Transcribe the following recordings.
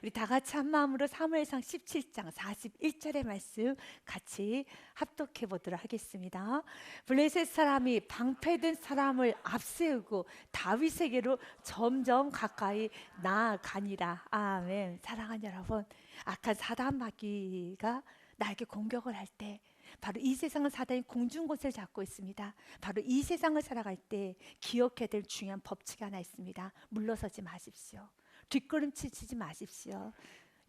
우리 다 같이 한 마음으로 사무엘상 17장 41절의 말씀 같이 합독해 보도록 하겠습니다. 블레셋 사람이 방패든 사람을 앞세우고 다윗에게로 점점 가까이 나아가니라. 아멘. 사랑하는 여러분, 악한 사단 마귀가 나에게 공격을 할 때, 바로 이 세상은 사단이 공중곳을 잡고 있습니다. 바로 이 세상을 살아갈 때 기억해야 될 중요한 법칙이 하나 있습니다. 물러서지 마십시오. 뒷걸음질 치지 마십시오.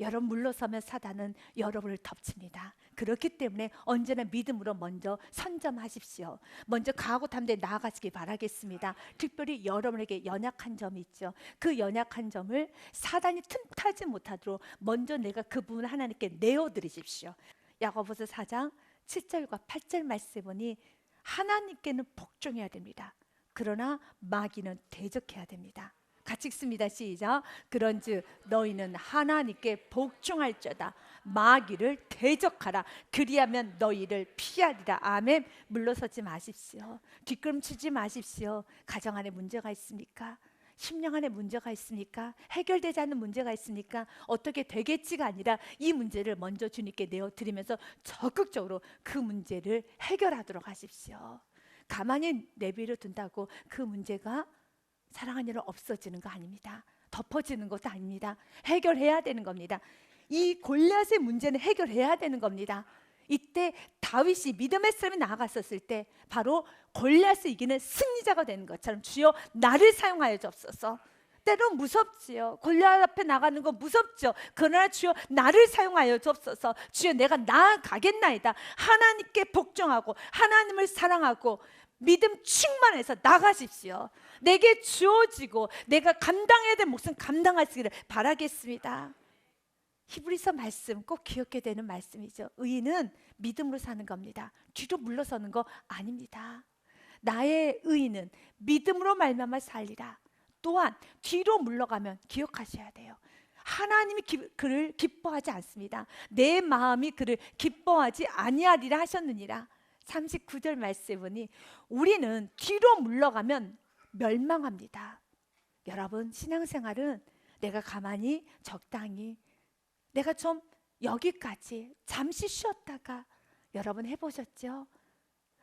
여러분 물러서면 사단은 여러분을 덮칩니다. 그렇기 때문에 언제나 믿음으로 먼저 선점하십시오. 먼저 각오 담대에 나아가시기 바라겠습니다. 특별히 여러분에게 연약한 점이 있죠. 그 연약한 점을 사단이 틈타지 못하도록 먼저 내가 그 부분을 하나님께 내어드리십시오. 야고보서 4장 7절과 8절 말씀에 보니 하나님께는 복종해야 됩니다. 그러나 마귀는 대적해야 됩니다. 같이 읽습니다. 시작. 그런즉 너희는 하나님께 복종할지어다. 마귀를 대적하라. 그리하면 너희를 피하리라. 아멘. 물러서지 마십시오. 뒷걸음치지 마십시오. 가정 안에 문제가 있습니까? 심령 안에 문제가 있습니까? 해결되지 않는 문제가 있습니까? 어떻게 되겠지가 아니라 이 문제를 먼저 주님께 내어드리면서 적극적으로 그 문제를 해결하도록 하십시오. 가만히 내버려 둔다고 그 문제가 사랑하는 여러분 없어지는 거 아닙니다. 덮어지는 것도 아닙니다. 해결해야 되는 겁니다. 이 골리앗의 문제는 해결해야 되는 겁니다. 이때 다윗이 믿음의 싸움에 나아갔었을 때 바로 골리앗을 이기는 승리자가 되는 것처럼 주여 나를 사용하여 주옵소서. 때론 무섭지요. 골리앗 앞에 나가는 건 무섭죠. 그러나 주여 나를 사용하여 주옵소서. 주여 내가 나아가겠나이다. 하나님께 복종하고 하나님을 사랑하고 믿음 충만해서 나가십시오. 내게 주어지고 내가 감당해야 될 몫은 감당하시기를 바라겠습니다. 히브리서 말씀 꼭 기억해야 되는 말씀이죠. 의인은 믿음으로 사는 겁니다. 뒤로 물러서는 거 아닙니다. 나의 의인은 믿음으로 말미암아 살리라. 또한 뒤로 물러가면 기억하셔야 돼요. 하나님이 그를 기뻐하지 않습니다. 내 마음이 그를 기뻐하지 아니하리라 하셨느니라. 39절 말씀에 보니 우리는 뒤로 물러가면 멸망합니다. 여러분 신앙생활은 내가 가만히 적당히 내가 좀 여기까지 잠시 쉬었다가 여러분 해보셨죠?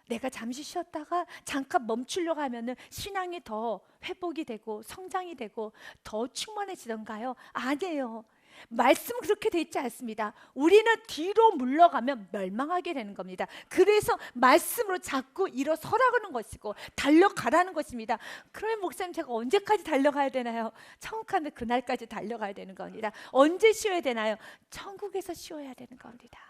내가 잠시 쉬었다가 잠깐 멈추려고 하면 신앙이 더 회복이 되고 성장이 되고 더 충만해지던가요? 아니에요. 말씀은 그렇게 돼 있지 않습니다. 우리는 뒤로 물러가면 멸망하게 되는 겁니다. 그래서 말씀으로 자꾸 일어서라는 것이고 달려가라는 것입니다. 그러면 목사님 제가 언제까지 달려가야 되나요? 천국 가는 그날까지 달려가야 되는 겁니다. 언제 쉬어야 되나요? 천국에서 쉬어야 되는 겁니다.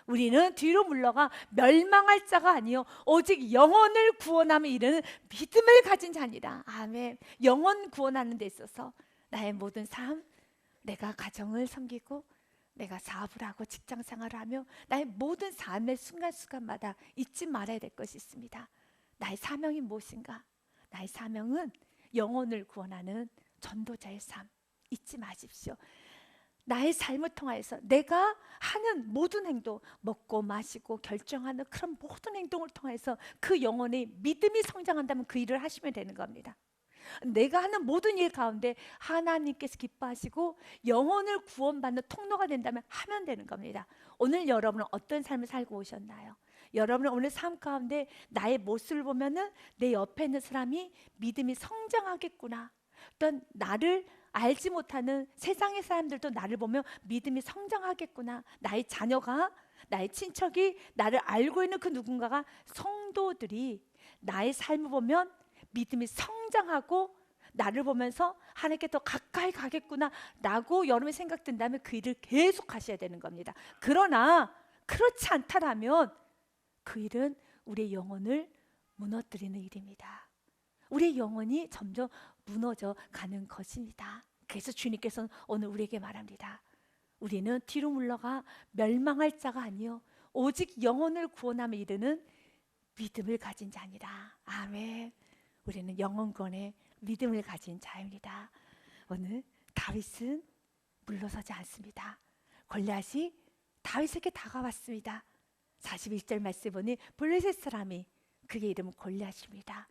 우리는 뒤로 물러가 멸망할 자가 아니요 오직 영혼을 구원하며 이르는 믿음을 가진 자니라. 아멘. 영혼 구원하는 데 있어서 나의 모든 삶, 내가 가정을 섬기고 내가 사업을 하고 직장 생활을 하며 나의 모든 삶의 순간순간마다 잊지 말아야 될 것이 있습니다. 나의 사명이 무엇인가? 나의 사명은 영혼을 구원하는 전도자의 삶. 잊지 마십시오. 나의 삶을 통하여서 내가 하는 모든 행동, 먹고 마시고 결정하는 그런 모든 행동을 통해서 그 영혼의 믿음이 성장한다면 그 일을 하시면 되는 겁니다. 내가 하는 모든 일 가운데 하나님께서 기뻐하시고 영혼을 구원받는 통로가 된다면 하면 되는 겁니다. 오늘 여러분은 어떤 삶을 살고 오셨나요? 여러분은 오늘 삶 가운데 나의 모습을 보면은 내 옆에 있는 사람이 믿음이 성장하겠구나. 또 나를 알지 못하는 세상의 사람들도 나를 보면 믿음이 성장하겠구나. 나의 자녀가, 나의 친척이, 나를 알고 있는 그 누군가가, 성도들이 나의 삶을 보면 믿음이 성장하고 나를 보면서 하나님께 더 가까이 가겠구나 라고 여러분이 생각된다면 그 일을 계속 하셔야 되는 겁니다. 그러나 그렇지 않다라면 그 일은 우리의 영혼을 무너뜨리는 일입니다. 우리의 영혼이 점점 무너져 가는 것입니다. 그래서 주님께서는 오늘 우리에게 말합니다. 우리는 뒤로 물러가 멸망할 자가 아니요 오직 영혼을 구원하며 이르는 믿음을 가진 자니라. 아멘. 우리는 영혼권의 믿음을 가진 자입니다. 오늘 다윗은 물러서지 않습니다. 골리앗이 다윗에게 다가왔습니다. 41절 말씀에 보니 블레셋 사람이 그의 이름은 골리앗입니다.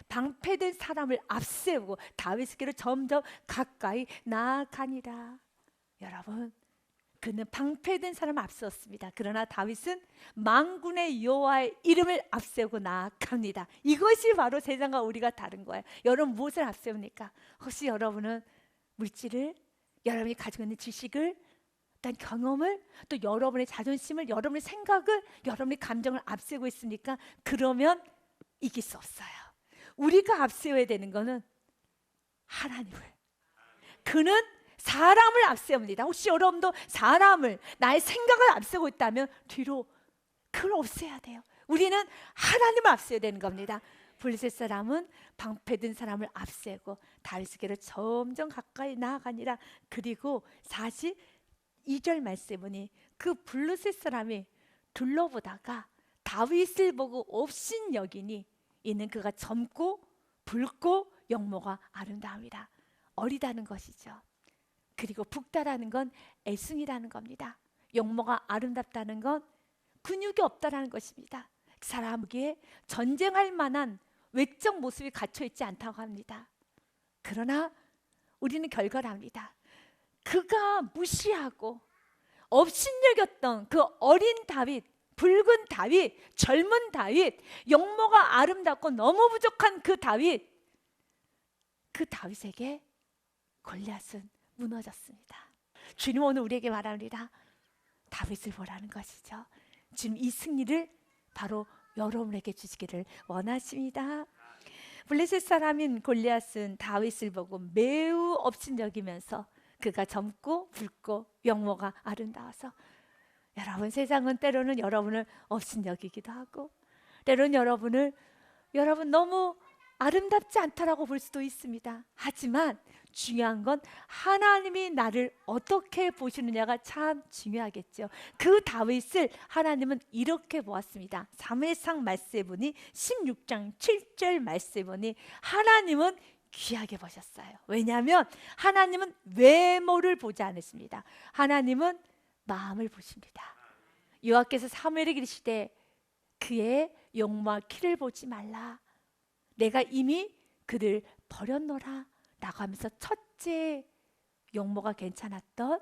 방패된 사람을 앞세우고 다윗에게로 점점 가까이 나아가니라. 여러분, 그는 방패된 사람을 앞세웠습니다. 그러나 다윗은 만군의 여호와의 이름을 앞세우고 나아갑니다. 이것이 바로 세상과 우리가 다른 거예요. 여러분, 무엇을 앞세웁니까? 혹시 여러분은 물질을, 여러분이 가지고 있는 지식을, 어떤 경험을, 또 여러분의 자존심을, 여러분의 생각을, 여러분의 감정을 앞세우고 있습니까? 그러면 이길 수 없어요. 우리가 앞세워야 되는 것은 하나님을. 그는 사람을 앞세웁니다. 혹시 여러분도 사람을, 나의 생각을 앞세우고 있다면 뒤로 그걸 없애야 돼요. 우리는 하나님을 앞세워야 되는 겁니다. 블레셋 사람은 방패든 사람을 앞세우고 다윗에게로 점점 가까이 나아가니라. 그리고 42절 말씀에 보니 그 블레셋 사람이 둘러보다가 다윗을 보고 업신여기니 이는 그가 젊고 붉고 영모가 아름다움이라. 어리다는 것이죠. 그리고 붉다라는 건 애승이라는 겁니다. 영모가 아름답다는 건 근육이 없다라는 것입니다. 그 사람에게 전쟁할 만한 외적 모습이 갖춰 있지 않다고 합니다. 그러나 우리는 결과를 합니다. 그가 무시하고 업신여겼던 그 어린 다윗, 붉은 다윗, 젊은 다윗, 영모가 아름답고 너무 부족한 그 다윗, 그 다윗에게 골리앗은 무너졌습니다. 주님 오늘 우리에게 말합니다. 다윗을 보라는 것이죠. 지금 이 승리를 바로 여러분에게 주시기를 원하십니다. 블레셋 사람인 골리앗은 다윗을 보고 매우 업신여기면서 그가 젊고 붉고 영모가 아름다워서, 여러분, 세상은 때로는 여러분을 업신여기기도 하고 때로는 여러분 너무 아름답지 않다라고 볼 수도 있습니다. 하지만 중요한 건 하나님이 나를 어떻게 보시느냐가 참 중요하겠죠. 그 다윗을 하나님은 이렇게 보았습니다. 사무엘상 말씀해 보니 16장 7절 말씀해 보니 하나님은 귀하게 보셨어요. 왜냐하면 하나님은 외모를 보지 않으십니다. 하나님은 마음을 보십니다. 여호와께서 사무엘에게 이르시되 그의 용모와 키를 보지 말라. 내가 이미 그를 버렸노라 라고 하면서 첫째 용모가 괜찮았던,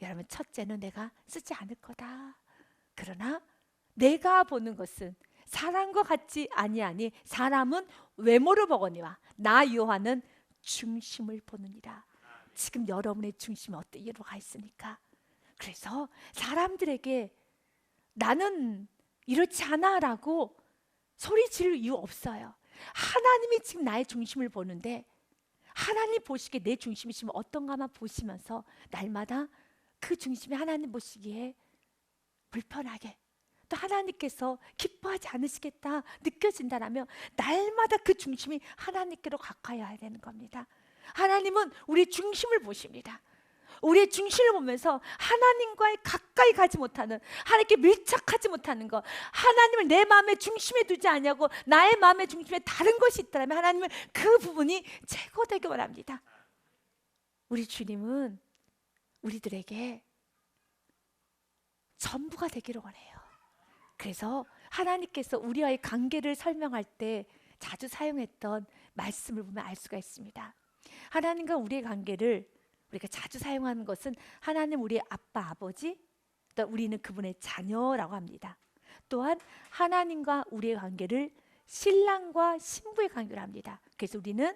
여러분, 첫째는 내가 쓰지 않을 거다. 그러나 내가 보는 것은 사람과 같지 아니하니 사람은 외모를 보거니와 나 여호와는 중심을 보느니라. 지금 여러분의 중심이 어디로 가 있습니까? 그래서 사람들에게 나는 이렇지 않아 라고 소리 지를 이유 없어요. 하나님이 지금 나의 중심을 보는데, 하나님 보시기에 내 중심이시면 어떤가만 보시면서 날마다 그 중심이 하나님 보시기에 불편하게, 또 하나님께서 기뻐하지 않으시겠다 느껴진다라면 날마다 그 중심이 하나님께로 가까이 와야 되는 겁니다. 하나님은 우리 중심을 보십니다. 우리의 중심을 보면서 하나님과의 가까이 가지 못하는, 하나님께 밀착하지 못하는 것, 하나님을 내 마음의 중심에 두지 않냐고 나의 마음의 중심에 다른 것이 있다면 하나님은 그 부분이 제거되기 원합니다. 우리 주님은 우리들에게 전부가 되기를 원해요. 그래서 하나님께서 우리와의 관계를 설명할 때 자주 사용했던 말씀을 보면 알 수가 있습니다. 하나님과 우리의 관계를 우리가 자주 사용하는 것은 하나님 우리의 아빠, 아버지, 또 우리는 그분의 자녀라고 합니다. 또한 하나님과 우리의 관계를 신랑과 신부의 관계로 합니다. 그래서 우리는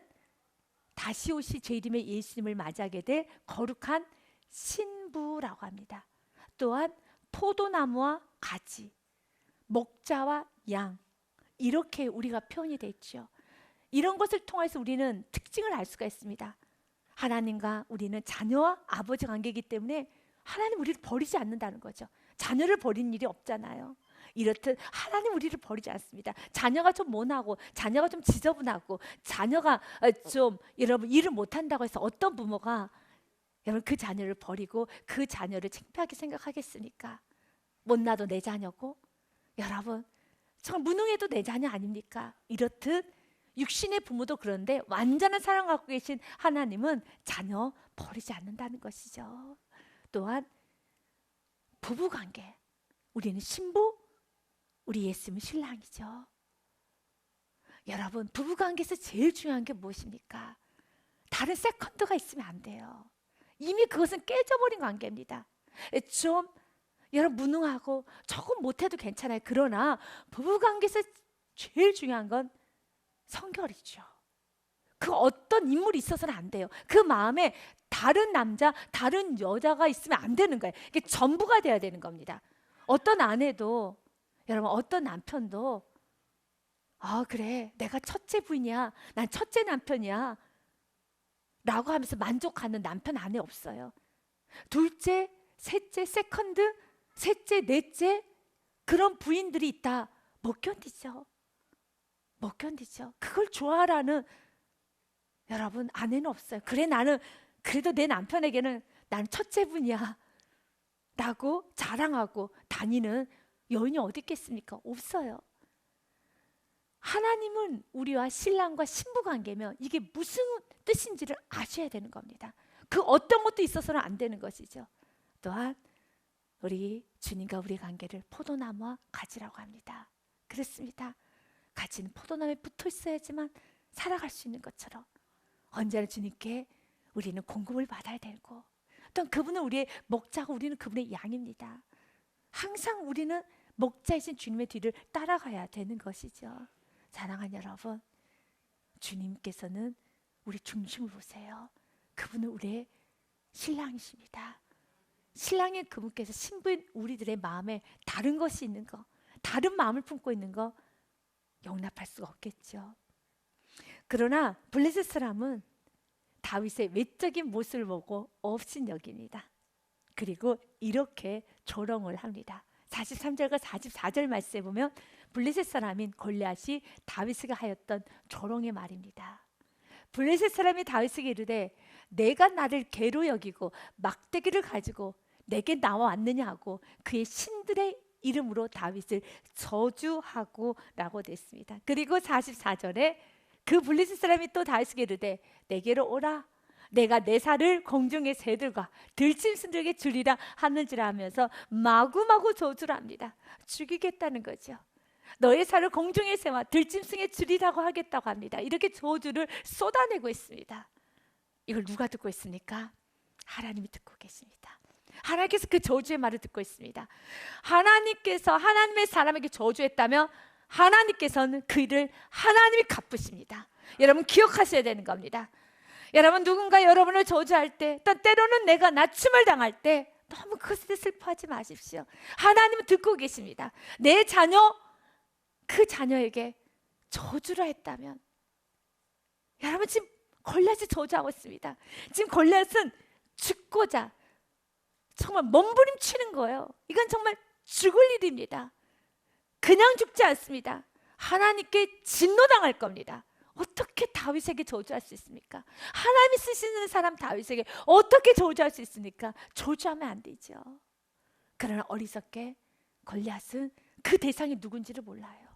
다시 오실 제 이름의 예수님을 맞이하게 될 거룩한 신부라고 합니다. 또한 포도나무와 가지, 목자와 양, 이렇게 우리가 표현이 됐죠. 이런 것을 통해서 우리는 특징을 알 수가 있습니다. 하나님과 우리는 자녀와 아버지 관계이기 때문에 하나님 우리를 버리지 않는다는 거죠. 자녀를 버린 일이 없잖아요. 이렇듯 하나님 우리를 버리지 않습니다. 자녀가 좀 모나고, 자녀가 좀 지저분하고, 자녀가 좀 여러분 일을 못한다고 해서 어떤 부모가 여러분 그 자녀를 버리고 그 자녀를 창피하게 생각하겠습니까? 못나도 내 자녀고, 여러분 정말 무능해도 내 자녀 아닙니까? 이렇듯 육신의 부모도 그런데 완전한 사랑 갖고 계신 하나님은 자녀 버리지 않는다는 것이죠. 또한 부부관계, 우리는 신부, 우리 예수님은 신랑이죠. 여러분 부부관계에서 제일 중요한 게 무엇입니까? 다른 세컨드가 있으면 안 돼요. 이미 그것은 깨져버린 관계입니다. 좀 여러분 무능하고 조금 못해도 괜찮아요. 그러나 부부관계에서 제일 중요한 건 성결이죠. 그 어떤 인물이 있어서는 안 돼요. 그 마음에 다른 남자, 다른 여자가 있으면 안 되는 거예요. 이게 전부가 돼야 되는 겁니다. 어떤 아내도, 여러분 어떤 남편도 그래 내가 첫째 부인이야, 난 첫째 남편이야 라고 하면서 만족하는 남편 아내 없어요. 둘째, 셋째, 세컨드, 셋째, 넷째 그런 부인들이 있다. 못 견디죠. 못 견디죠. 그걸 좋아하라는 여러분 아내는 없어요. 그래 나는 그래도 내 남편에게는 난 첫째 분이야 라고 자랑하고 다니는 여인이 어디 있겠습니까? 없어요. 하나님은 우리와 신랑과 신부 관계면 이게 무슨 뜻인지를 아셔야 되는 겁니다. 그 어떤 것도 있어서는 안 되는 것이죠. 또한 우리 주님과 우리 관계를 포도나무와 가지라고 합니다. 그렇습니다. 가지는 포도나무에 붙어 있어야지만 살아갈 수 있는 것처럼 언제나 주님께 우리는 공급을 받아야 되고, 또한 그분은 우리의 목자고 우리는 그분의 양입니다. 항상 우리는 목자이신 주님의 뒤를 따라가야 되는 것이죠. 사랑하는 여러분, 주님께서는 우리 중심을 보세요. 그분은 우리의 신랑이십니다. 신랑인 그분께서 신부인 우리들의 마음에 다른 것이 있는 거, 다른 마음을 품고 있는 거 용납할 수가 없겠죠. 그러나 블레셋 사람은 다윗의 외적인 모습을 보고 업신여깁니다. 그리고 이렇게 조롱을 합니다. 43절과 44절 말씀에 보면 블레셋 사람인 골리앗이 다윗에게 하였던 조롱의 말입니다. 블레셋 사람이 다윗에게 이르되 내가 나를 개로 여기고 막대기를 가지고 내게 나와왔느냐 하고 그의 신들의 이름으로 다윗을 저주하고 라고 됐습니다. 그리고 44절에 그 블레셋 사람이 또 다윗에게 이르되 내게로 오라, 내가 내 살을 공중의 새들과 들짐승들에게 주리라 하는지라 하면서 마구마구 저주를 합니다. 죽이겠다는 거죠. 너의 살을 공중의 새와 들짐승에 주리라고 하겠다고 합니다. 이렇게 저주를 쏟아내고 있습니다. 이걸 누가 듣고 있습니까? 하나님이 듣고 계십니다. 하나님께서 그 저주의 말을 듣고 있습니다. 하나님께서 하나님의 사람에게 저주했다면 하나님께서는 그 일을 하나님이 갚으십니다. 여러분 기억하셔야 되는 겁니다. 여러분 누군가 여러분을 저주할 때, 또 때로는 내가 낮춤을 당할 때 너무 그것에 슬퍼하지 마십시오. 하나님은 듣고 계십니다. 내 자녀, 그 자녀에게 저주를 했다면, 여러분 지금 골리앗이 저주하고 있습니다. 지금 골리앗은 죽고자 정말 몸부림치는 거예요. 이건 정말 죽을 일입니다. 그냥 죽지 않습니다. 하나님께 진노당할 겁니다. 어떻게 다윗에게 저주할 수 있습니까? 하나님이 쓰시는 사람 다윗에게 어떻게 저주할 수 있습니까? 저주하면 안 되죠. 그러나 어리석게 골리앗은 그 대상이 누군지를 몰라요.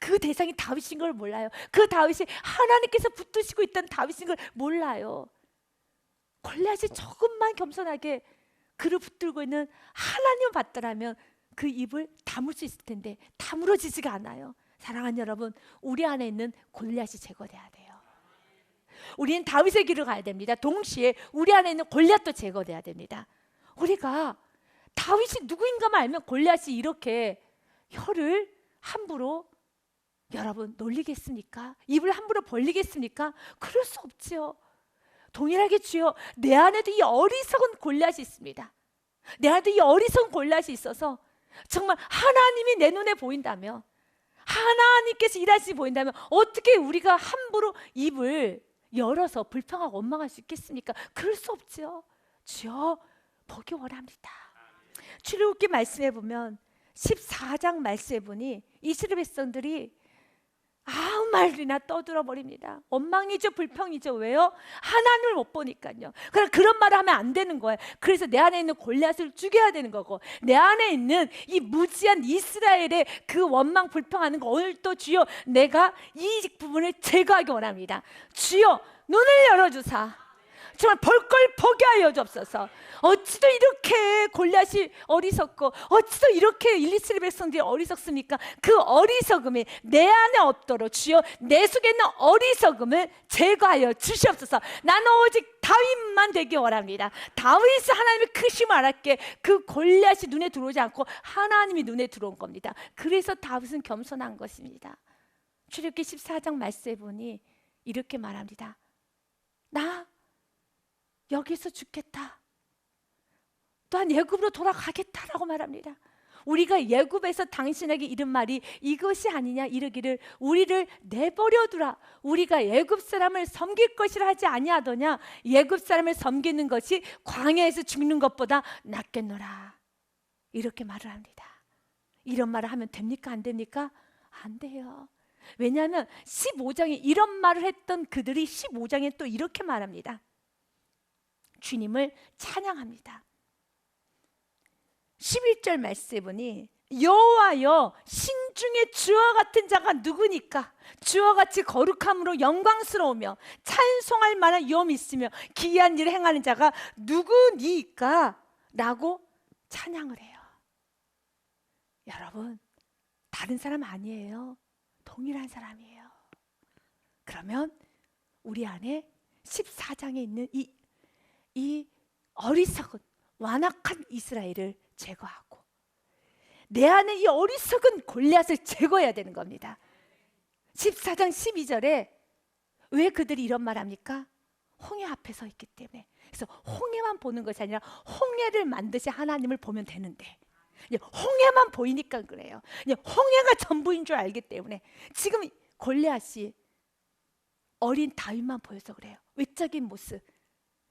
그 대상이 다윗인 걸 몰라요. 그 다윗이 하나님께서 붙드시고 있던 다윗인 걸 몰라요. 골리앗이 조금만 겸손하게 그를 붙들고 있는 하나님을 받더라면 그 입을 다물 수 있을 텐데 다물어지지가 않아요. 사랑하는 여러분, 우리 안에 있는 골리앗이 제거돼야 돼요. 우리는 다윗의 길을 가야 됩니다. 동시에 우리 안에 있는 골리앗도 제거돼야 됩니다. 우리가 다윗이 누구인가만 알면 골리앗이 이렇게 혀를 함부로 여러분 놀리겠습니까? 입을 함부로 벌리겠습니까? 그럴 수 없지요. 동일하게 주여, 내 안에도 이 어리석은 골리앗이 있습니다. 내 안에도 이 어리석은 골리앗이 있어서 정말 하나님이 내 눈에 보인다면, 하나님께서 일하시니 보인다면 어떻게 우리가 함부로 입을 열어서 불평하고 원망할 수 있겠습니까? 그럴 수 없지요. 주여 보기 원합니다. 출애굽기 말씀해 보면 14장 말씀해 보니 이스라엘 백성들이 아무 말이나 떠들어 버립니다. 원망이죠, 불평이죠. 왜요? 하나님을 못 보니까요. 그런 말을 하면 안 되는 거예요. 그래서 내 안에 있는 골리앗을 죽여야 되는 거고, 내 안에 있는 이 무지한 이스라엘의 그 원망 불평하는 거 오늘 또 주여 내가 이 부분을 제거하기 원합니다. 주여 눈을 열어주사, 정말 볼 걸 보게 하여 주옵소서. 어찌도 이렇게 골리앗이 어리석고 어찌도 이렇게 1, 2, 7 백성들이 어리석습니까? 그 어리석음이 내 안에 없도록 주여 내 속에 있는 어리석음을 제거하여 주시옵소서. 나는 오직 다윗만 되기 원합니다. 다윗이 하나님의 크심을 알았기에 그 골리앗이 눈에 들어오지 않고 하나님이 눈에 들어온 겁니다. 그래서 다윗은 겸손한 것입니다. 출애굽기 14장 말씀에 보니 이렇게 말합니다. 나 여기서 죽겠다. 또한 애굽으로 돌아가겠다라고 말합니다. 우리가 애굽에서 당신에게 이른 말이 이것이 아니냐 이르기를 우리를 내버려 두라. 우리가 애굽 사람을 섬길 것이라 하지 아니하더냐. 애굽 사람을 섬기는 것이 광야에서 죽는 것보다 낫겠노라. 이렇게 말을 합니다. 이런 말을 하면 됩니까? 안 됩니까? 안 돼요. 왜냐하면 15장에 이런 말을 했던 그들이 15장에 또 이렇게 말합니다. 주님을 찬양합니다. 11절 말씀해 보니 여호와여 신중에 주와 같은 자가 누구니까? 주와 같이 거룩함으로 영광스러우며 찬송할 만한 영이 있으며 기이한 일을 행하는 자가 누구니까? 라고 찬양을 해요. 여러분, 다른 사람 아니에요. 동일한 사람이에요. 그러면 우리 안에 14장에 있는 이 어리석은 완악한 이스라엘을 제거하고 내 안에 이 어리석은 골리앗을 제거해야 되는 겁니다. 14장 12절에 왜 그들이 이런 말 합니까? 홍해 앞에 서 있기 때문에. 그래서 홍해만 보는 것이 아니라 홍해를 만드신 하나님을 보면 되는데 홍해만 보이니까 그래요. 홍해가 전부인 줄 알기 때문에. 지금 골리앗이 어린 다윗만 보여서 그래요. 외적인 모습,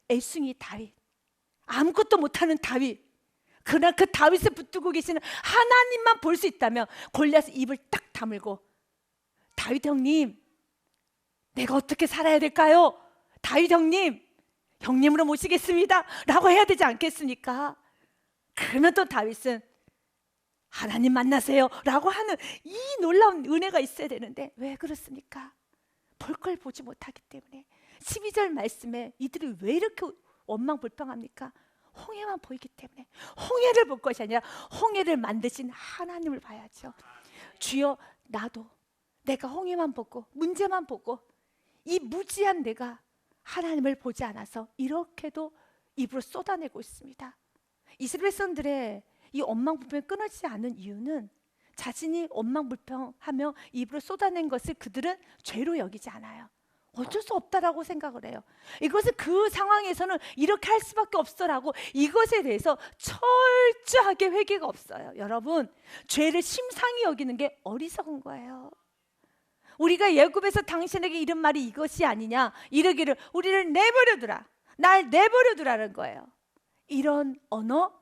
애숭이 다윗, 아무것도 못하는 다윗. 그러나 그 다윗을 붙들고 계시는 하나님만 볼 수 있다면 골리앗이 입을 딱 다물고 다윗 형님, 내가 어떻게 살아야 될까요? 다윗 형님, 형님으로 모시겠습니다 라고 해야 되지 않겠습니까? 그러면 또 다윗은 하나님 만나세요 라고 하는 이 놀라운 은혜가 있어야 되는데 왜 그렇습니까? 볼 걸 보지 못하기 때문에. 12절 말씀에 이들이 왜 이렇게 원망불평합니까? 홍해만 보이기 때문에. 홍해를 볼 것이 아니라 홍해를 만드신 하나님을 봐야죠. 주여, 나도 내가 홍해만 보고 문제만 보고 이 무지한 내가 하나님을 보지 않아서 이렇게도 입으로 쏟아내고 있습니다. 이스라엘 사람들의 이 원망불평이 끊어지지 않은 이유는 자신이 원망불평하며 입으로 쏟아낸 것을 그들은 죄로 여기지 않아요. 어쩔 수 없다라고 생각을 해요. 이것은 그 상황에서는 이렇게 할 수밖에 없어라고 이것에 대해서 철저하게 회개가 없어요. 여러분, 죄를 심상히 여기는 게 어리석은 거예요. 우리가 애굽에서 당신에게 이른 말이 이것이 아니냐 이르기를 우리를 내버려두라, 날 내버려두라는 거예요. 이런 언어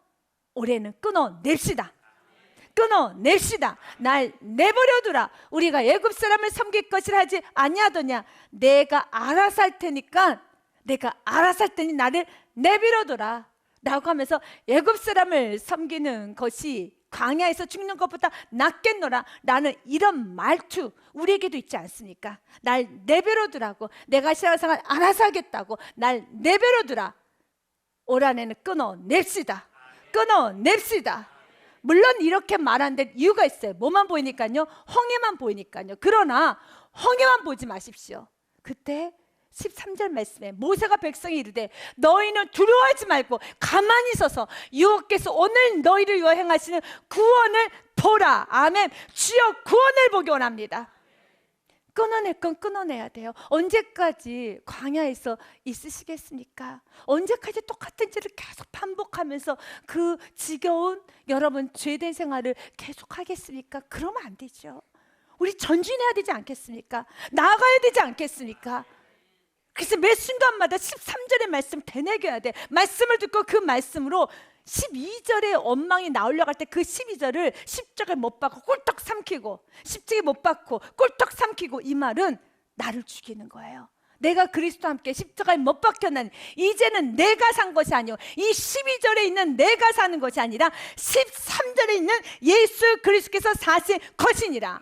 올해는 끊어냅시다. 끊어냅시다. 날 내버려두라. 우리가 애굽 사람을 섬길 것이라 하지 아니하더냐. 내가 알아서 할 테니까, 내가 알아서 할 테니 나를 내버려둬라 라고 하면서 애굽 사람을 섬기는 것이 광야에서 죽는 것보다 낫겠노라 라는 이런 말투 우리에게도 있지 않습니까? 날 내버려두라고, 내가 신앙생활 알아서 하겠다고 날 내버려두라. 올 한해는 끊어냅시다. 끊어냅시다. 물론 이렇게 말하는데 이유가 있어요. 뭐만 보이니까요? 홍해만 보이니까요. 그러나 홍해만 보지 마십시오. 그때 13절 말씀에 모세가 백성이 이르되 너희는 두려워하지 말고 가만히 서서 여호와께서 오늘 너희를 위하여 행하시는 구원을 보라. 아멘. 주여 구원을 보기 원합니다. 끊어낼 건 끊어내야 돼요. 언제까지 광야에서 있으시겠습니까? 언제까지 똑같은 죄를 계속 반복하면서 그 지겨운 여러분 죄된 생활을 계속 하겠습니까? 그러면 안 되죠. 우리 전진해야 되지 않겠습니까? 나아가야 되지 않겠습니까? 그래서 매 순간마다 13절의 말씀 되새겨야 돼. 말씀을 듣고 그 말씀으로 12절의 원망이 나오려고 할 때 그 12절을 십자가에 못 박고 꿀떡 삼키고, 십자가에 못 박고 꿀떡 삼키고, 이 말은 나를 죽이는 거예요. 내가 그리스도와 함께 십자가에 못 박혔나니 이제는 내가 산 것이 아니요 이 12절에 있는 내가 사는 것이 아니라 13절에 있는 예수 그리스도께서 사신 것이니라.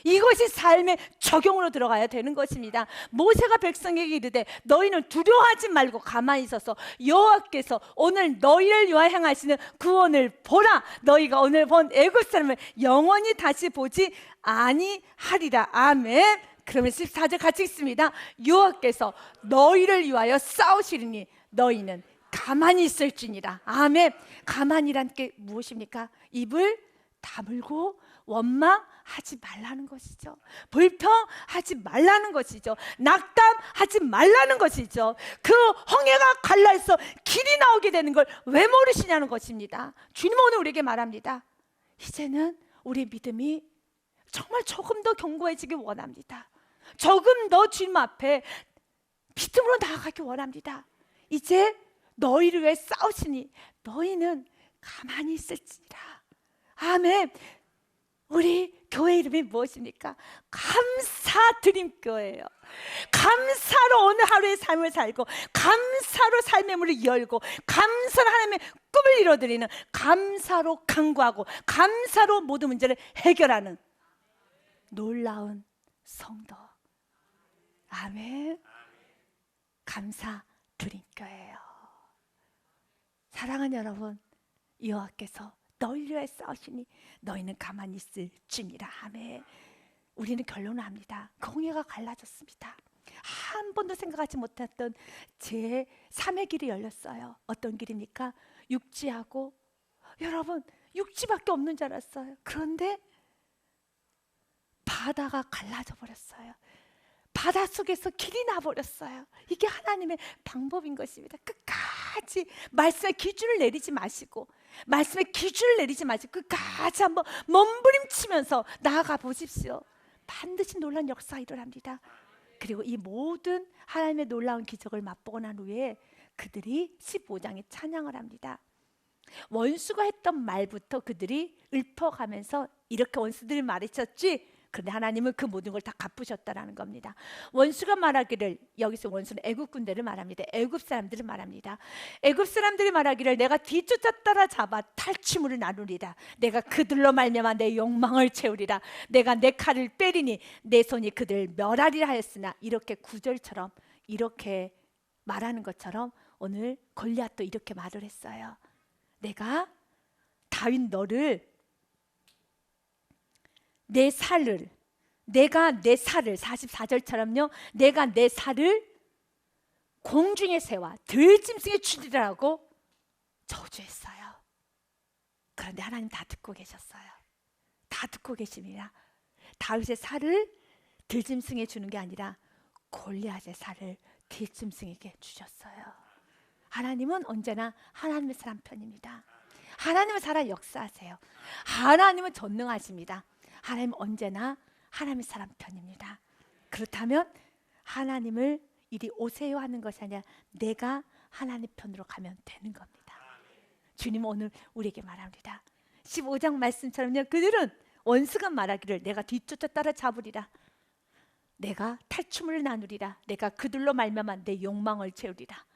이것이 삶의 적용으로 들어가야 되는 것입니다. 모세가 백성에게 이르되 너희는 두려워하지 말고 가만히 있어서 여호와께서 오늘 너희를 위하여 행하시는 구원을 보라. 너희가 오늘 본 애굽 사람을 영원히 다시 보지 아니하리라. 아멘. 그러면 14절 같이 읽습니다. 여호와께서 너희를 위하여 싸우시리니 너희는 가만히 있을지니라. 아멘. 가만히란 게 무엇입니까? 입을 다물고 원망하지 말라는 것이죠. 불평하지 말라는 것이죠. 낙담하지 말라는 것이죠. 그 홍해가 갈라서 길이 나오게 되는 걸 왜 모르시냐는 것입니다. 주님은 오늘 우리에게 말합니다. 이제는 우리 믿음이 정말 조금 더 견고해지길 원합니다. 조금 더 주님 앞에 믿음으로 나아가길 원합니다. 이제 너희를 위해 싸우시니 너희는 가만히 있을지니라. 아멘. 우리 교회 이름이 무엇입니까? 감사드림교회예요. 감사로 오늘 하루의 삶을 살고 감사로 삶의 문을 열고 감사로 하나님의 꿈을 이뤄드리는, 감사로 간구하고 감사로 모든 문제를 해결하는 놀라운 성도. 아멘. 감사드림교회예요. 사랑하는 여러분, 여호와께서 너희를 위해 싸우시니 너희는 가만히 있을지니라. 아멘. 우리는 결론을 합니다. 그 홍해가 갈라졌습니다. 한 번도 생각하지 못했던 제 3의 길이 열렸어요. 어떤 길입니까? 육지하고, 여러분 육지밖에 없는 줄 알았어요. 그런데 바다가 갈라져 버렸어요. 바다 속에서 길이 나버렸어요. 이게 하나님의 방법인 것입니다. 끝까지 말씀의 기준을 내리지 마시고, 말씀의 기준을 내리지 마시고 끝까지 한번 몸부림치면서 나아가 보십시오. 반드시 놀라운 역사가 일어납니다. 그리고 이 모든 하나님의 놀라운 기적을 맛보고 난 후에 그들이 15장에 찬양을 합니다. 원수가 했던 말부터 그들이 읊어가면서 이렇게 원수들이 말했었지, 그런데 하나님은 그 모든 걸 다 갚으셨다라는 겁니다. 원수가 말하기를, 여기서 원수는 애굽 군대를 말합니다. 애굽 사람들을 말합니다. 애굽 사람들이 말하기를 내가 뒤쫓아 따라잡아 탈취물을 나누리라. 내가 그들로 말미암아 내 욕망을 채우리라. 내가 내 칼을 빼리니 내 손이 그들 멸하리라 하였으나, 이렇게 구절처럼 이렇게 말하는 것처럼 오늘 골리앗도 이렇게 말을 했어요. 내가 다윗 너를 내가 내 살을 44절처럼요, 내가 내 살을 공중의 새와 들짐승에 주리라고 저주했어요. 그런데 하나님 다 듣고 계셨어요. 다 듣고 계십니다. 다윗의 살을 들짐승에 주는 게 아니라 골리앗의 살을 들짐승에게 주셨어요. 하나님은 언제나 하나님의 사람 편입니다. 하나님은 살아 역사하세요. 하나님은 전능하십니다. 하나님은 언제나 하나님의 사람 편입니다. 그렇다면 하나님을 이리 오세요 하는 것이 아니라 내가 하나님 편으로 가면 되는 겁니다. 주님은 오늘 우리에게 말합니다. 15장 말씀처럼요, 그들은 원수가 말하기를 내가 뒤쫓아 따라잡으리라. 내가 탈춤을 나누리라. 내가 그들로 말미암아 내 욕망을 채우리라.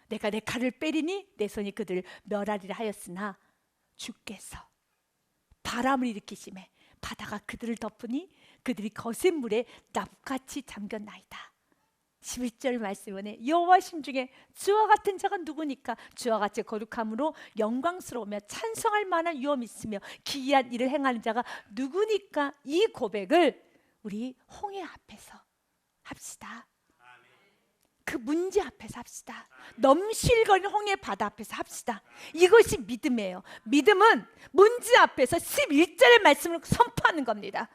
내가 내 칼을 빼리니 내 손이 그들을 멸하리라 하였으나 주께서 바람을 일으키심에 바다가 그들을 덮으니 그들이 거센 물에 납같이 잠겼나이다. 11절 말씀에 여호와 심중에 주와 같은 자가 누구니까? 주와 같이 거룩함으로 영광스러우며 찬송할 만한 유엄이 있으며 기이한 일을 행하는 자가 누구니까? 이 고백을 우리 홍해 앞에서 합시다. 그 문제 앞에서 합시다. 넘실거리는 홍해 바다 앞에서 합시다. 이것이 믿음이에요. 믿음은 문제 앞에서 11절의 말씀을 선포하는 겁니다.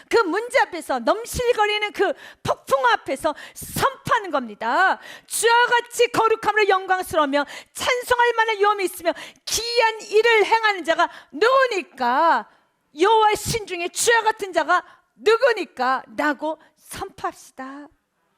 그 문제 앞에서, 넘실거리는 그 폭풍 앞에서 선포하는 겁니다. 주와 같이 거룩함으로 영광스러우며 찬송할 만한 유엄이 있으며 기이한 일을 행하는 자가 누구니까? 여호와의 신중에 주와 같은 자가 누구니까? 라고 선포합시다.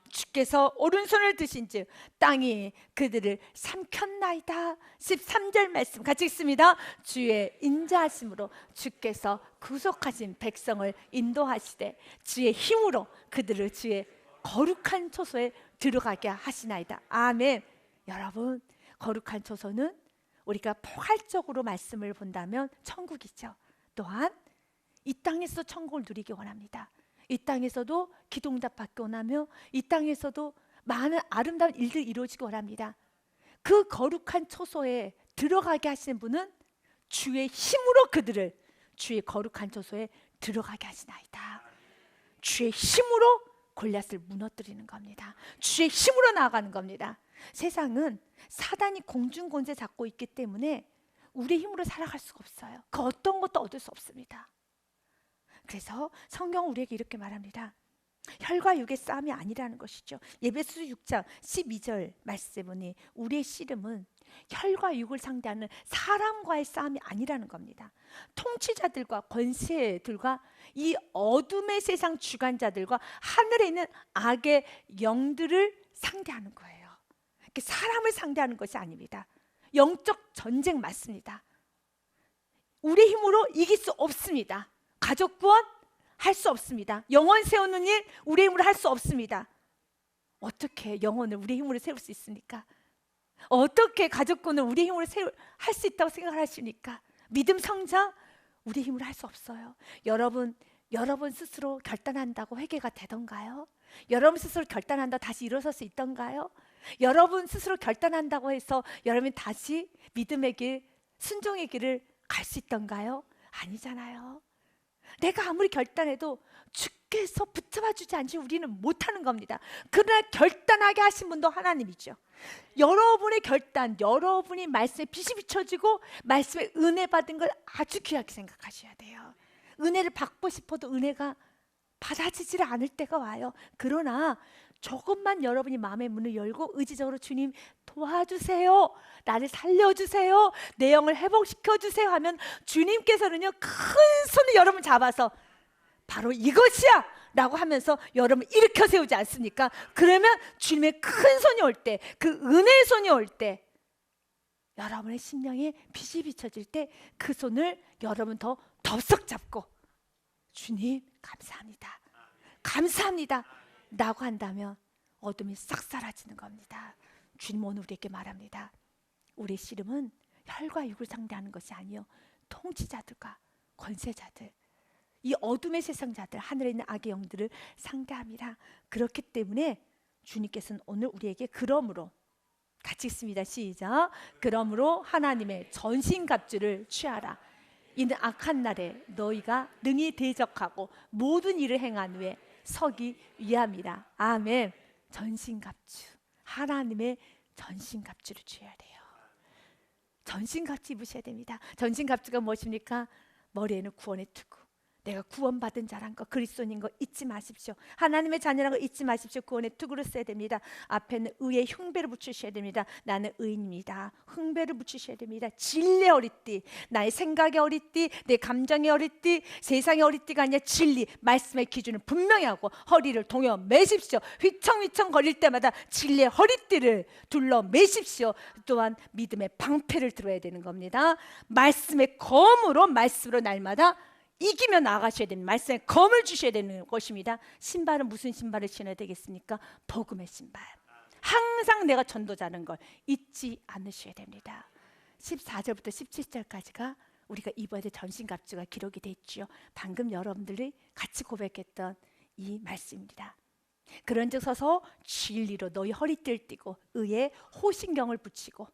주께서 오른손을 드신즉 땅이 그들을 삼켰나이다. 13절 말씀 같이 읽습니다. 주의 인자하심으로 주께서 구속하신 백성을 인도하시되 주의 힘으로 그들을 주의 거룩한 초소에 들어가게 하시나이다. 아멘. 여러분, 거룩한 초소는 우리가 포괄적으로 말씀을 본다면 천국이죠. 또한 이 땅에서 천국을 누리기 원합니다. 이 땅에서도 기도응답 받기 원하며 이 땅에서도 많은 아름다운 일들이 이루어지기 원합니다. 그 거룩한 처소에 들어가게 하시는 분은 주의 힘으로 그들을 주의 거룩한 처소에 들어가게 하시나이다. 주의 힘으로 골리앗을 무너뜨리는 겁니다. 주의 힘으로 나아가는 겁니다. 세상은 사단이 공중 권세 잡고 있기 때문에 우리 힘으로 살아갈 수가 없어요. 그 어떤 것도 얻을 수 없습니다. 그래서 성경은 우리에게 이렇게 말합니다. 혈과 육의 싸움이 아니라는 것이죠. 에베소서 6장 12절 말씀에 보니 우리의 씨름은 혈과 육을 상대하는 사람과의 싸움이 아니라는 겁니다. 통치자들과 권세들과 이 어둠의 세상 주관자들과 하늘에 있는 악의 영들을 상대하는 거예요. 사람을 상대하는 것이 아닙니다. 영적 전쟁 맞습니다. 우리 힘으로 이길 수 없습니다. 가족 구원 할 수 없습니다. 영혼 세우는 일 우리 힘으로 할 수 없습니다. 어떻게 영혼을 우리 힘으로 세울 수 있습니까? 어떻게 가족 구원을 우리 힘으로 할 수 있다고 생각하십니까? 믿음 성장 우리 힘으로 할 수 없어요. 여러분 스스로 결단한다고 회개가 되던가요? 여러분 스스로 결단한다고 다시 일어설 수 있던가요? 여러분 스스로 결단한다고 해서 여러분이 다시 믿음의 길, 순종의 길을 갈 수 있던가요? 아니잖아요. 내가 아무리 결단해도 주께서 붙잡아 주지 않지 우리는 못하는 겁니다. 그러나 결단하게 하신 분도 하나님이죠. 여러분의 결단, 여러분이 말씀에 빛이 비춰지고 말씀에 은혜 받은 걸 아주 귀하게 생각하셔야 돼요. 은혜를 받고 싶어도 은혜가 받아지지를 않을 때가 와요. 그러나 조금만 여러분이 마음의 문을 열고 의지적으로 주님 도와주세요, 나를 살려주세요, 내 영을 회복시켜주세요 하면 주님께서는요 큰 손을 여러분 잡아서 바로 이것이야 라고 하면서 여러분 일으켜 세우지 않습니까? 그러면 주님의 큰 손이 올 때, 그 은혜의 손이 올 때, 여러분의 심령에 빛이 비춰질 때 그 손을 여러분 더 덥석 잡고 주님 감사합니다, 감사합니다 라고 한다면 어둠이 싹 사라지는 겁니다. 주님 오늘 우리에게 말합니다. 우리의 씨름은 혈과 육을 상대하는 것이 아니요 통치자들과 권세자들, 이 어둠의 세상자들, 하늘에 있는 악의 영들을 상대함이라. 그렇기 때문에 주님께서는 오늘 우리에게 그러므로, 같이 읽습니다. 시작. 그러므로 하나님의 전신갑주를 취하라. 이는 악한 날에 너희가 능히 대적하고 모든 일을 행한 후에 서기 위함이라. 아멘. 전신갑주, 하나님의 전신갑주를 취해야 돼요. 전신갑주 입으셔야 됩니다. 전신갑주가 무엇입니까? 머리에는 구원의 투구, 내가 구원받은 자란 거, 그리스도인 거 잊지 마십시오. 하나님의 자녀란 거 잊지 마십시오. 구원의 투구를 써야 됩니다. 앞에는 의의 흉배를 붙이셔야 됩니다. 나는 의인입니다. 흉배를 붙이셔야 됩니다. 진리의 허리띠, 나의 생각의 허리띠, 내 감정의 허리띠, 세상의 허리띠가 아니라 진리, 말씀의 기준을 분명히 하고 허리를 동여 매십시오. 휘청휘청 거릴 때마다 진리의 허리띠를 둘러 매십시오. 또한 믿음의 방패를 들어야 되는 겁니다. 말씀의 검으로, 말씀으로 날마다 이기며 나아가셔야 됩니다. 말씀에 검을 주셔야 되는 것입니다. 신발은 무슨 신발을 신어야 되겠습니까? 복음의 신발. 항상 내가 전도자는 걸 잊지 않으셔야 됩니다. 14절부터 17절까지가 우리가 입어야 될 전신갑주가 기록이 되어 있죠. 방금 여러분들이 같이 고백했던 이 말씀입니다. 그런즉 서서 진리로 너희 허리띠를 띠고 의의 호신경을 붙이고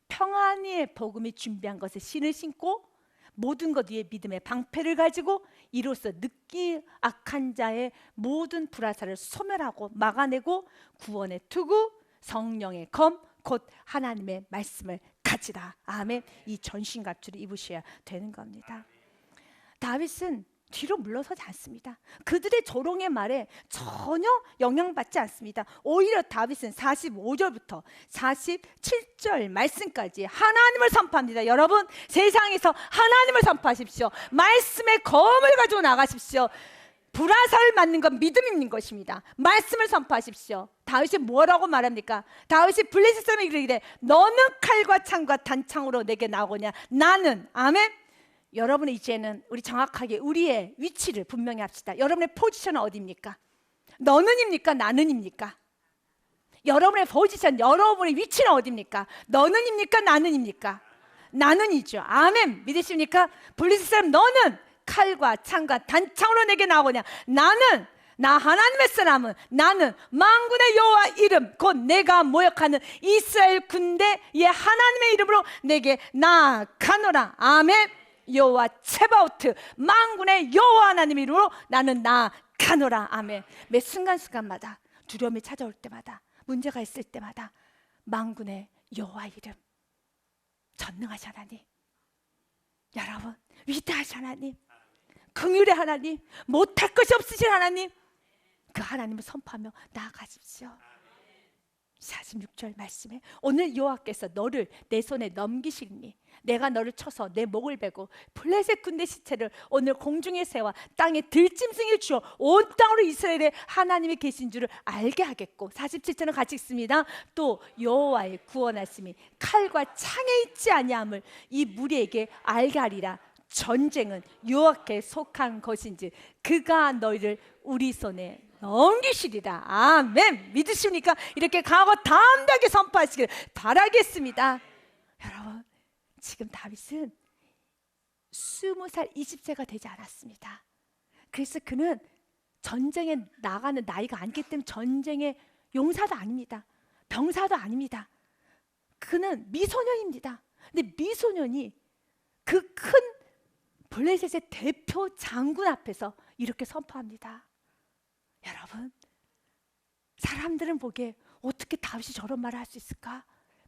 평안의 복음이 준비한 것을 신을 신고 모든 것 위에 믿음의 방패를 가지고 이로써 늦기 악한 자의 모든 불화살을 소멸하고 막아내고 구원의 투구, 성령의 검, 곧 하나님의 말씀을 가지라. 아멘. 이 전신갑주를 입으셔야 되는 겁니다. 다윗은 뒤로 물러서지 않습니다. 그들의 조롱의 말에 전혀 영향받지 않습니다. 오히려 다윗은 45절부터 47절 말씀까지 하나님을 선포합니다. 여러분, 세상에서 하나님을 선포하십시오. 말씀의 검을 가지고 나가십시오. 불화살을 맞는 건 믿음 있는 것입니다. 말씀을 선포하십시오. 다윗이 뭐라고 말합니까? 다윗이 블레셋 사람에게 이르기를 너는 칼과 창과 단창으로 내게 나오거냐. 나는, 아멘. 여러분의 이제는 우리 정확하게 우리의 위치를 분명히 합시다. 여러분의 포지션은 어디입니까? 너는입니까? 나는입니까? 여러분의 포지션, 여러분의 위치는 어디입니까? 너는입니까? 나는입니까? 나는이죠. 아멘. 믿으십니까? 블레셋 사람 너는 칼과 창과 단창으로 내게 나오냐. 나는 나 하나님의 사람은 나는 만군의 여호와 이름 곧 내가 모욕하는 이스라엘 군대의 하나님의 이름으로 내게 나아가노라. 아멘. 여호와 체바오트 만군의 여호와 하나님 이름으로 나는 나아가노라. 아멘. 매 순간순간마다 두려움이 찾아올 때마다 문제가 있을 때마다 만군의 여호와 이름, 전능하신 하나님, 여러분 위대하신 하나님, 긍휼의 하나님, 못할 것이 없으신 하나님, 그 하나님을 선포하며 나아가십시오. 46절 말씀에 오늘 여호와께서 너를 내 손에 넘기시니 내가 너를 쳐서 내 목을 베고 블레셋 군대 시체를 오늘 공중에 세워 땅에 들짐승을 주어 온 땅으로 이스라엘의 하나님이 계신 줄을 알게 하겠고, 47절은 같이 읽습니다. 또 여호와의 구원하심이 칼과 창에 있지 아니함을 이 무리에게 알게 하리라. 전쟁은 여호와께 속한 것인지 그가 너희를 우리 손에 넘기시리라. 아멘. 믿으십니까? 이렇게 강하고 담대하게 선포하시길 바라겠습니다. 여러분, 지금 다윗은 20살 20세가 되지 않았습니다. 그래서 그는 전쟁에 나가는 나이가 아니기 때문에 전쟁의 용사도 아닙니다. 병사도 아닙니다. 그는 미소년입니다. 근데 미소년이 그 큰 블레셋의 대표 장군 앞에서 이렇게 선포합니다. 여러분, 사람들은 보기에 어떻게 다윗이 저런 말을 할 수 있을까?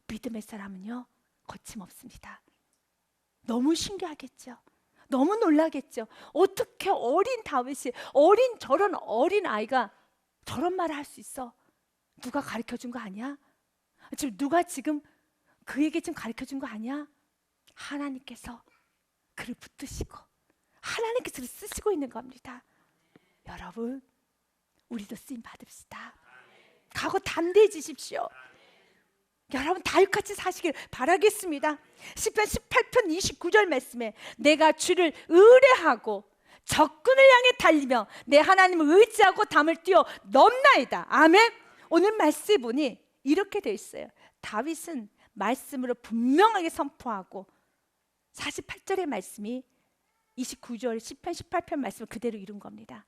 믿음의 사람은요, 거침없습니다. 너무 신기하겠죠. 너무 놀라겠죠. 어떻게 어린 다윗이, 저런 어린 아이가 저런 말을 할 수 있어? 누가 가르쳐준 거 아니야? 지금 누가 지금 그에게 지금 가르쳐준 거 아니야? 하나님께서 그를 붙드시고 하나님께서 그를 쓰시고 있는 겁니다. 여러분, 우리도 쓰임 받읍시다. 가고 담대해지십시오. 여러분, 다윗같이 사시길 바라겠습니다. 시편 18편 29절 말씀에 내가 주를 의뢰하고 적군을 향해 달리며 내 하나님을 의지하고 담을 뛰어 넘나이다. 아멘. 오늘 말씀에 보니 이렇게 되어 있어요. 다윗은 말씀으로 분명하게 선포하고 48절의 말씀이 29절 시편 18편 말씀을 그대로 이룬 겁니다.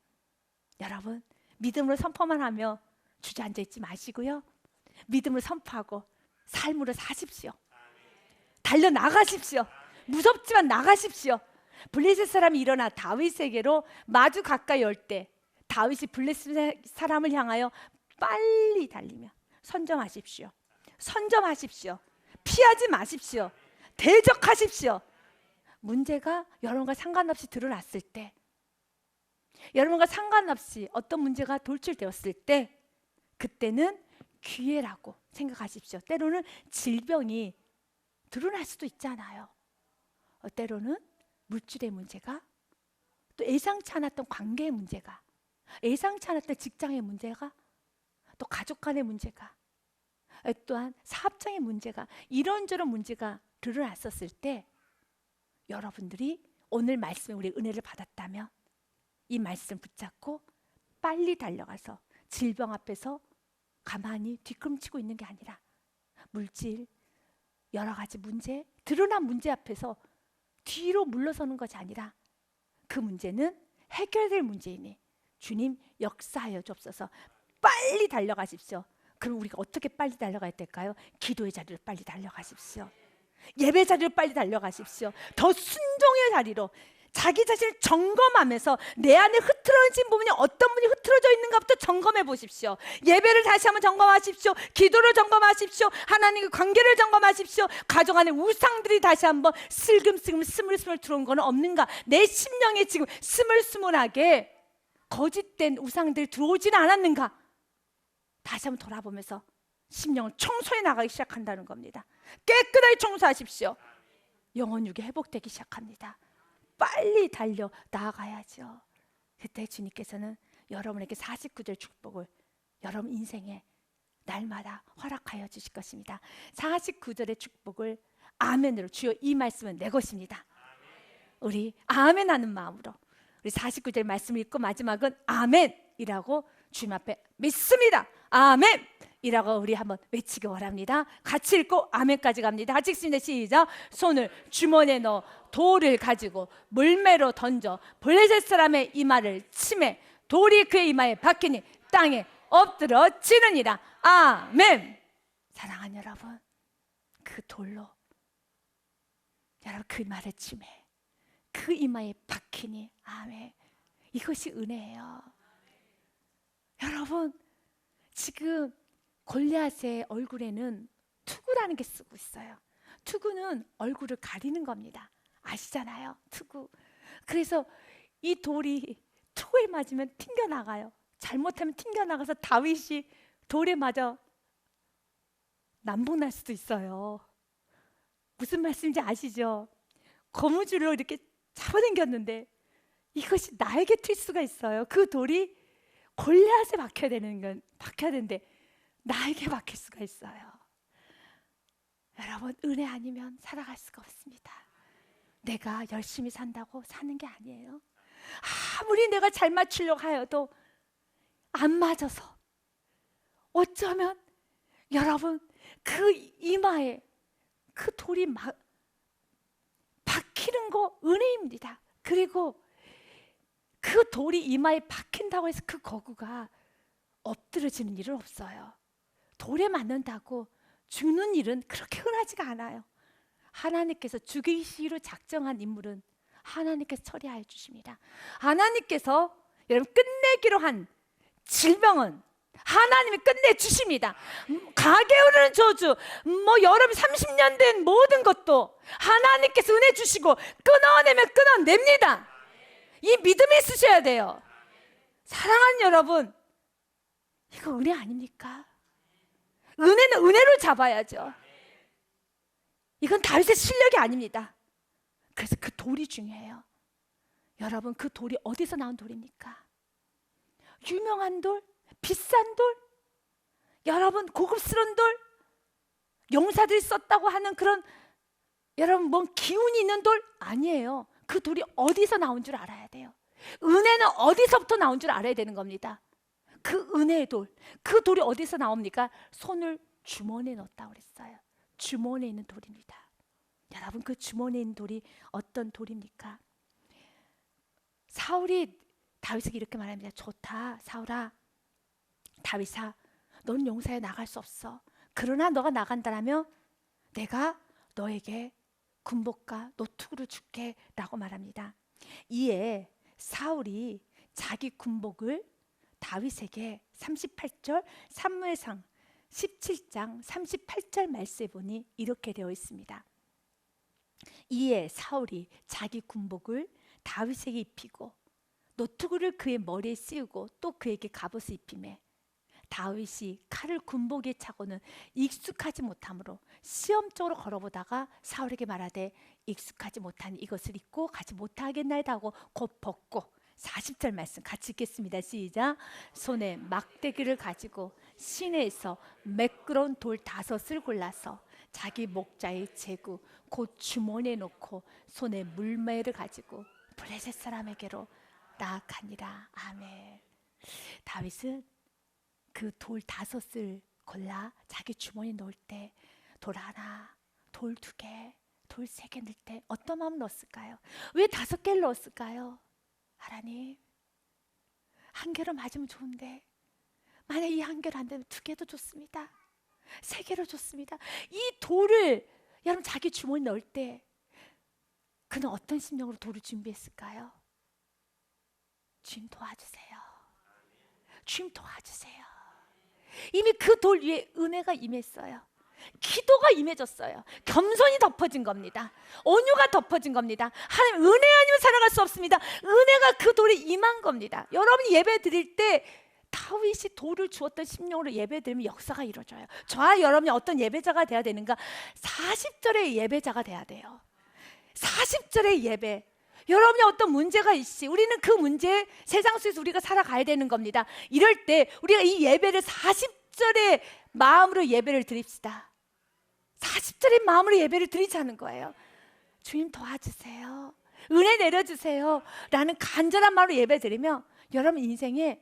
여러분, 믿음으로 선포만 하며 주저앉아 있지 마시고요, 믿음으로 선포하고 삶으로 사십시오. 달려나가십시오. 무섭지만 나가십시오. 블레셋 사람이 일어나 다윗에게로 마주 가까이 올 때 다윗이 블레셋 사람을 향하여 빨리 달리며 선점하십시오. 선점하십시오. 피하지 마십시오. 대적하십시오. 문제가 여러분과 상관없이 드러났을 때, 여러분과 상관없이 어떤 문제가 돌출되었을 때, 그때는 기회라고 생각하십시오. 때로는 질병이 드러날 수도 있잖아요. 때로는 물질의 문제가, 또 예상치 않았던 관계의 문제가, 예상치 않았던 직장의 문제가, 또 가족 간의 문제가, 또한 사업장의 문제가, 이런저런 문제가 드러났었을 때 여러분들이 오늘 말씀에 우리 은혜를 받았다면 이 말씀 붙잡고 빨리 달려가서 질병 앞에서 가만히 뒤꿈치고 있는 게 아니라 물질, 여러 가지 문제, 드러난 문제 앞에서 뒤로 물러서는 것이 아니라 그 문제는 해결될 문제이니 주님 역사하여 주옵소서. 빨리 달려가십시오. 그럼 우리가 어떻게 빨리 달려가야 될까요? 기도의 자리로 빨리 달려가십시오. 예배 자리로 빨리 달려가십시오. 더 순종의 자리로 자기 자신을 점검하면서 내 안에 흐트러진 부분이 어떤 부분이 흐트러져 있는가부터 점검해 보십시오. 예배를 다시 한번 점검하십시오. 기도를 점검하십시오. 하나님과 관계를 점검하십시오. 가정 안에 우상들이 다시 한번 슬금슬금 스물스물 들어온 거는 없는가? 내 심령에 지금 스물스물하게 거짓된 우상들이 들어오지는 않았는가? 다시 한번 돌아보면서 심령을 청소해 나가기 시작한다는 겁니다. 깨끗하게 청소하십시오. 영혼 육이 회복되기 시작합니다. 빨리 달려 나아가야죠. 그때 주님께서는 여러분에게 49절 축복을 여러분 인생에 날마다 허락하여 주실 것입니다. 49절의 축복을 아멘으로, 주여 이 말씀은 내 것입니다. 우리 아멘 하는 마음으로 우리 49절 말씀을 읽고 마지막은 아멘이라고 주님 앞에 믿습니다. 아멘 이라고 우리 한번 외치기 원합니다. 같이 읽고 아멘까지 갑니다. 같이 읽습니다. 시작. 손을 주머니에 넣어 돌을 가지고 물매로 던져 블레셋 사람의 이마를 치매 돌이 그의 이마에 박히니 땅에 엎드러지느니라. 아멘. 사랑하는 여러분, 그 돌로 여러분 그 말을 침해 그 이마에 박히니 아멘. 이것이 은혜예요. 여러분, 지금 골리앗의 얼굴에는 투구라는 게 쓰고 있어요. 투구는 얼굴을 가리는 겁니다. 아시잖아요, 투구. 그래서 이 돌이 투구에 맞으면 튕겨나가요. 잘못하면 튕겨나가서 다윗이 돌에 맞아 남북날 수도 있어요. 무슨 말씀인지 아시죠? 거무줄로 이렇게 잡아당겼는데 이것이 나에게 튈 수가 있어요. 그 돌이 골리앗에 박혀야 되는데 나에게 박힐 수가 있어요. 여러분, 은혜 아니면 살아갈 수가 없습니다. 내가 열심히 산다고 사는 게 아니에요. 아무리 내가 잘 맞추려고 하여도 안 맞아서 어쩌면 여러분 그 이마에 그 돌이 박히는 거 은혜입니다. 그리고 그 돌이 이마에 박힌다고 해서 그 거구가 엎드러지는 일은 없어요. 돌에 맞는다고 죽는 일은 그렇게 흔하지가 않아요. 하나님께서 죽이시기로 작정한 인물은 하나님께서 처리하여 주십니다. 하나님께서 여러분 끝내기로 한 질병은 하나님이 끝내주십니다. 가게 오르는 저주, 여러분 30년 된 모든 것도 하나님께서 은혜 주시고 끊어내면 끊어냅니다. 이 믿음이 있으셔야 돼요. 사랑하는 여러분, 이거 은혜 아닙니까? 은혜는 은혜로 잡아야죠. 이건 다윗의 실력이 아닙니다. 그래서 그 돌이 중요해요. 여러분, 그 돌이 어디서 나온 돌입니까? 유명한 돌? 비싼 돌? 여러분, 고급스러운 돌? 용사들이 썼다고 하는 그런 여러분 뭔 기운이 있는 돌? 아니에요. 그 돌이 어디서 나온 줄 알아야 돼요. 은혜는 어디서부터 나온 줄 알아야 되는 겁니다. 그 은혜의 돌, 그 돌이 어디서 나옵니까? 손을 주머니에 넣었다고 그랬어요. 주머니에 있는 돌입니다. 여러분, 그 주머니에 있는 돌이 어떤 돌입니까? 사울이 다윗에게 이렇게 말합니다. 좋다, 사울아, 다윗아, 넌 용사에 나갈 수 없어. 그러나 너가 나간다라면 내가 너에게 군복과 노투구를 줄게 라고 말합니다. 이에 사울이 자기 군복을 다윗에게 38절 사무엘상 17장 38절 말씀에 보니 이렇게 되어 있습니다. 이에 사울이 자기 군복을 다윗에게 입히고 노투구를 그의 머리에 씌우고 또 그에게 갑옷을 입히매 다윗이 칼을 군복에 차고는 익숙하지 못하므로 시험적으로 걸어보다가 사울에게 말하되 익숙하지 못하니 이것을 입고 가지 못하겠나이다 하고 곧 벗고 40절 말씀 같이 읽겠습니다. 시작. 손에 막대기를 가지고 시내에서 매끄러운 돌 5을 골라서 자기 목자에 재고 곧 주머니에 놓고 손에 물매를 가지고 블레셋 사람에게로 나아가니라. 아멘. 다윗은 그 돌 5을 골라 자기 주머니에 넣을 때 돌 하나, 돌 2개, 돌 3개 넣을 때 어떤 마음을 넣었을까요? 왜 5개를 넣었을까요? 하나님, 1개로 맞으면 좋은데 만약 이 1개로 안 되면 2개도 좋습니다. 3개로 좋습니다. 이 돌을 여러분 자기 주머니에 넣을 때 그는 어떤 심령으로 돌을 준비했을까요? 주님 도와주세요. 주님 도와주세요. 이미 그 돌 위에 은혜가 임했어요. 기도가 임해졌어요. 겸손이 덮어진 겁니다. 온유가 덮어진 겁니다. 하나님, 은혜 아니면 살아갈 수 없습니다. 은혜가 그 돌에 임한 겁니다. 여러분이 예배 드릴 때 다윗이 돌을 주었던 심령으로 예배 드리면 역사가 이루어져요. 저와 여러분이 어떤 예배자가 돼야 되는가? 40절의 예배자가 돼야 돼요. 40절의 예배. 여러분이 어떤 문제가 있지, 우리는 그 문제 세상 속에서 우리가 살아가야 되는 겁니다. 이럴 때 우리가 이 예배를 40절의 마음으로 예배를 드립시다. 40절의 마음으로 예배를 드리자는 거예요. 주님 도와주세요, 은혜 내려주세요 라는 간절한 마음으로 예배 드리면 여러분 인생에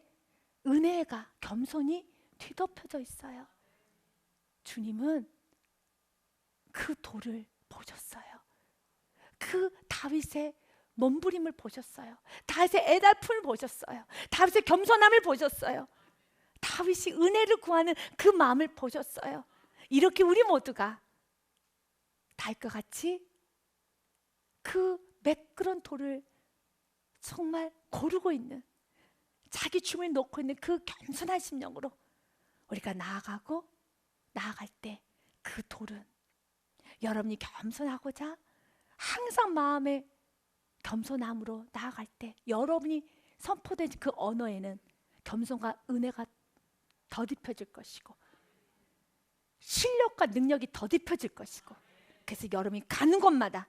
은혜가, 겸손이 뒤덮여져 있어요. 주님은 그 돌을 보셨어요. 그 다윗의 몸부림을 보셨어요. 다윗의 애달픔을 보셨어요. 다윗의 겸손함을 보셨어요. 다윗이 은혜를 구하는 그 마음을 보셨어요. 이렇게 우리 모두가 다윗과 같이 그 매끄러운 돌을 정말 고르고 있는, 자기 춤을 놓고 있는 그 겸손한 심령으로 우리가 나아갈 때 그 돌은, 여러분이 겸손하고자 항상 마음에 겸손함으로 나아갈 때 여러분이 선포된 그 언어에는 겸손과 은혜가 더딥혀질 것이고 실력과 능력이 더딥혀질 것이고, 그래서 여러분이 가는 곳마다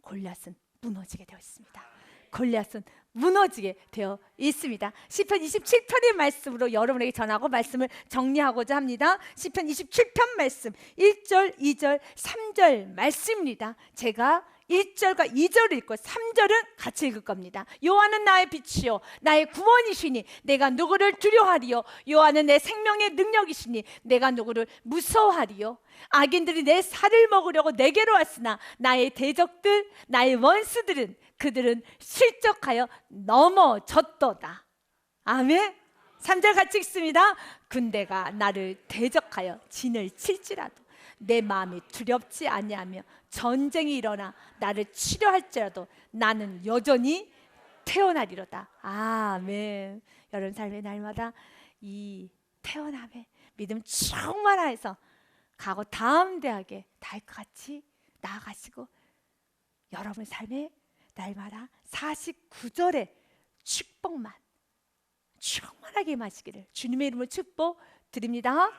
골리앗은 무너지게 되어 있습니다. 골리앗은 무너지게 되어 있습니다. 시편 27편의 말씀으로 여러분에게 전하고 말씀을 정리하고자 합니다. 시편 27편 말씀 1절, 2절, 3절 말씀입니다. 제가 1절과 2절을 읽고 3절은 같이 읽을 겁니다. 여호와는 나의 빛이요 나의 구원이시니 내가 누구를 두려워하리요. 여호와는 내 생명의 능력이시니 내가 누구를 무서워하리요. 악인들이 내 살을 먹으려고 내게로 왔으나 나의 대적들, 나의 원수들은 그들은 실족하여 넘어졌도다. 아멘. 3절 같이 읽습니다. 군대가 나를 대적하여 진을 칠지라도 내 마음이 두렵지 아니하며 전쟁이 일어나 나를 치료할지라도 나는 여전히 태어나리로다. 아멘. 여러분 삶의 날마다 이 태어남의 믿음 충만하여서 가고 다음 대학에 다윗과 같이 나아가시고 여러분 삶의 날마다 49절의 축복만 충만하게 마시기를 주님의 이름으로 축복드립니다.